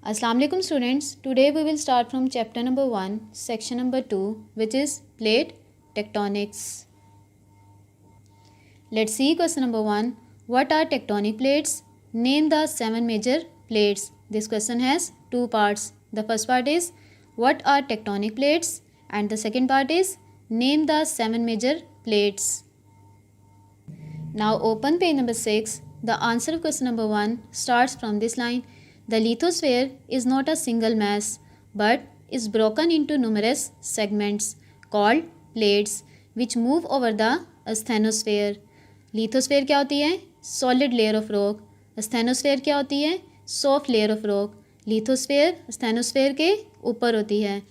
Assalamu alaikum students. Today we will start from chapter number 1, section number 2, which is plate tectonics. Let's see question number 1. What are tectonic plates? Name the 7 major plates. This question has 2 parts. The first part is what are tectonic plates, and the second part is name the 7 major plates. Now open page number 6. The answer of question number 1 starts from this line. The lithosphere is not a single mass but is broken into numerous segments called plates which move over the asthenosphere. Lithosphere क्या होती है? Solid layer of rock. asthenosphere क्या होती है? Soft layer of rock. lithosphere asthenosphere के ऊपर होती है.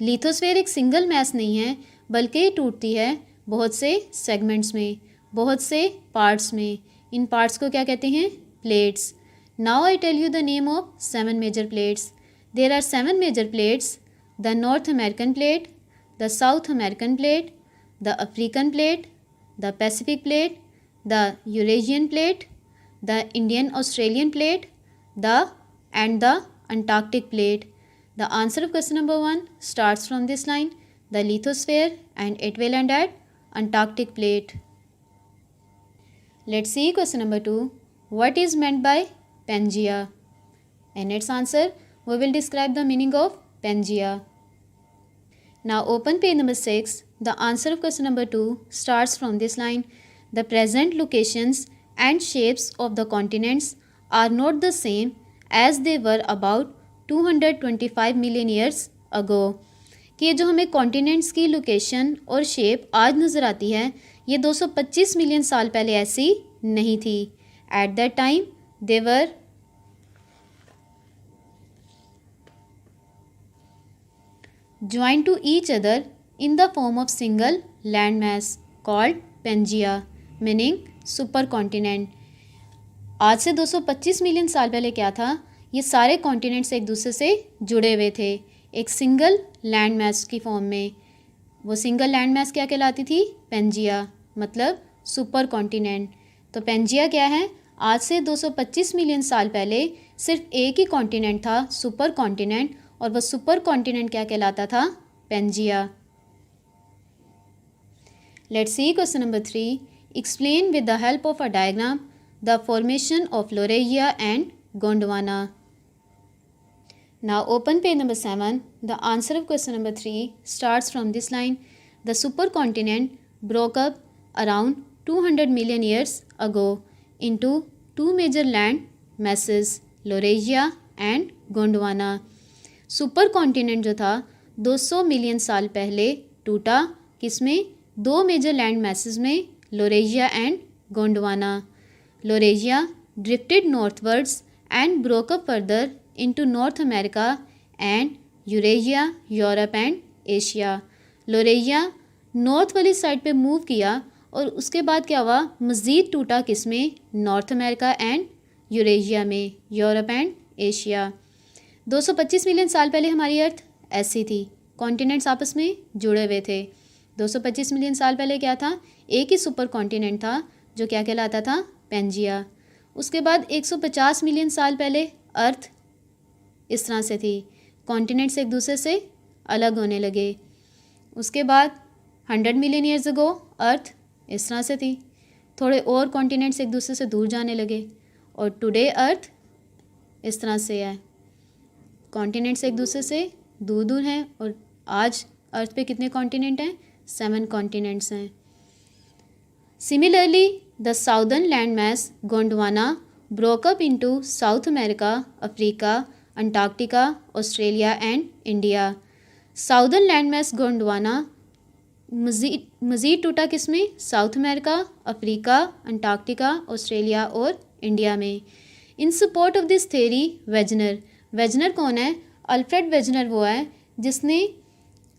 lithosphere एक सिंगल मैस नहीं है बल्कि ये टूटती है बहुत से सेगमेंट्स में, बहुत से पार्ट्स में. इन पार्ट्स को क्या कहते हैं? Plates. Now I tell you the name of 7 major plates. There are 7 major plates: the North American plate, the South American plate, the African plate, the Pacific plate, the Eurasian plate, the Indian Australian plate, the Antarctic plate. The answer of question number 1 starts from this line, the lithosphere, and it will end at Antarctic plate. Let's see question number 2. What is meant by Pangea? In its answer, we will describe the meaning of Pangea. Now open page number 6. The answer of question number 2 starts from this line. The present locations and shapes of the continents are not the same as they were about 225 million years ago. कि जो हमें continents की location और shape आज नज़र आती है, ये 225 मिलियन साल पहले ऐसी नहीं थी. At that time, they were joined to each other in the form of single landmass called Pangea, meaning supercontinent. आज से 225 मिलियन साल पहले क्या था? ये सारे कॉन्टिनेंट्स एक दूसरे से जुड़े हुए थे एक सिंगल लैंड मैस की फॉर्म में. वो सिंगल लैंड मैस क्या कहलाती थी? पेंजिया, मतलब सुपर कॉन्टिनेंट. तो पेंजिया क्या है? आज से 225 मिलियन साल पहले सिर्फ एक ही कॉन्टिनेंट था, सुपर कॉन्टिनेंट, और वह सुपर कॉन्टिनेंट क्या कहलाता था? Pangaea. Let's see question number 3. Explain with the help of a diagram the formation of Laurasia and Gondwana. Now open page number 7. The answer of question number 3 starts from this line. The supercontinent broke up around 200 million years ago into two major land masses, Laurasia and Gondwana. supercontinent जो था 200 million साल पहले टूटा किसमें? दो major land message में, Laurasia and Gondwana. Laurasia drifted northwards and broke up further into North America and Eurasia, Europe and Asia. Laurasia north वाली side पे मूव किया और उसके बाद क्या हुआ? मज़ीद टूटा किसमें? नॉर्थ अमेरिका एंड यूरेशिया में, यूरोप एंड एशिया. 225 मिलियन साल पहले हमारी अर्थ ऐसी थी, कॉन्टिनेंट्स आपस में जुड़े हुए थे. 225 मिलियन साल पहले क्या था? एक ही सुपर कॉन्टिनेंट था जो क्या कहलाता था? पेंजिया. उसके बाद 150 मिलियन साल पहले अर्थ इस तरह से थी, कॉन्टिनेंट्स एक दूसरे से अलग होने लगे. उसके बाद 100 मिलियन ईयर्स अगो अर्थ इस तरह से थी, थोड़े और कॉन्टिनेंट्स एक दूसरे से दूर जाने लगे, और टुडे अर्थ इस तरह से है, कॉन्टिनेंट्स एक दूसरे से दूर दूर हैं. और आज अर्थ पे कितने कॉन्टिनेंट हैं? 7 कॉन्टिनेंट्स हैं. Similarly the southern land mass Gondwana broke up into South America, Africa, Antarctica, Australia and India. Southern land mass Gondwana मज़ीद टूटा किसमें? South America, Africa, Antarctica, Australia और इंडिया में. In support of this theory Wegener कौन है? Alfred Wegener वो है जिसने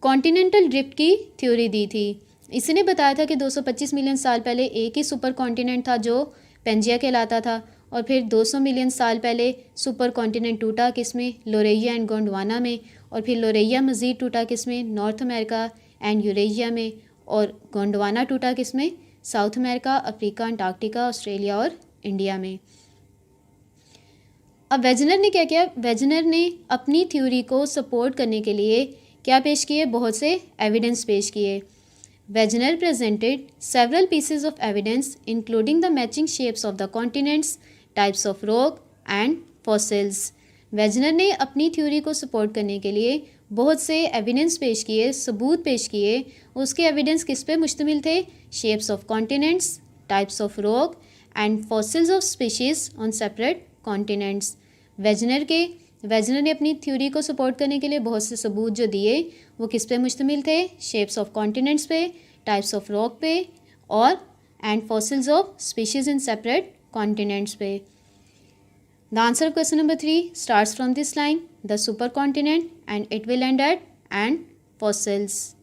कॉन्टिनेंटल ड्रिफ्ट की थ्योरी दी थी. इसने बताया था कि 225 मिलियन साल पहले एक ही सुपर कॉन्टिनेंट था जो पेंजिया कहलाता था, और फिर 200 मिलियन साल पहले सुपर कॉन्टिनेंट टूटा किसमें? लोरेशिया एंड गोंडवाना में, और फिर लोरेशिया मज़ीद टूटा किसमें? नॉर्थ अमेरिका एंड यूरेशिया में, और गोंडवाना टूटा किसमें? South America, Africa, Antarctica, Australia और इंडिया में. अब वेजनर ने क्या किया, वेजनर ने अपनी थ्योरी को सपोर्ट करने के लिए क्या पेश किए, बहुत से एविडेंस पेश किए। Wegener presented several pieces of evidence including the matching shapes of the continents, types of rock and fossils. Wegener ने अपनी थ्योरी को सपोर्ट करने के लिए बहुत से एविडेंस पेश किए, सबूत पेश किए। उसके एविडेंस किस पे मुश्तमिल थे, shapes of continents, types of rock and fossils of species on separate continents. Wegener ने अपनी थ्योरी को सपोर्ट करने के लिए बहुत से सबूत जो दिए वो किस पे मुश्तमिल थे, शेप्स ऑफ कॉन्टिनेंट्स पे, टाइप्स ऑफ रॉक पे और and fossils of species in separate continents पे। The answer of question number 3 starts from this line, the supercontinent, and it will end at and fossils.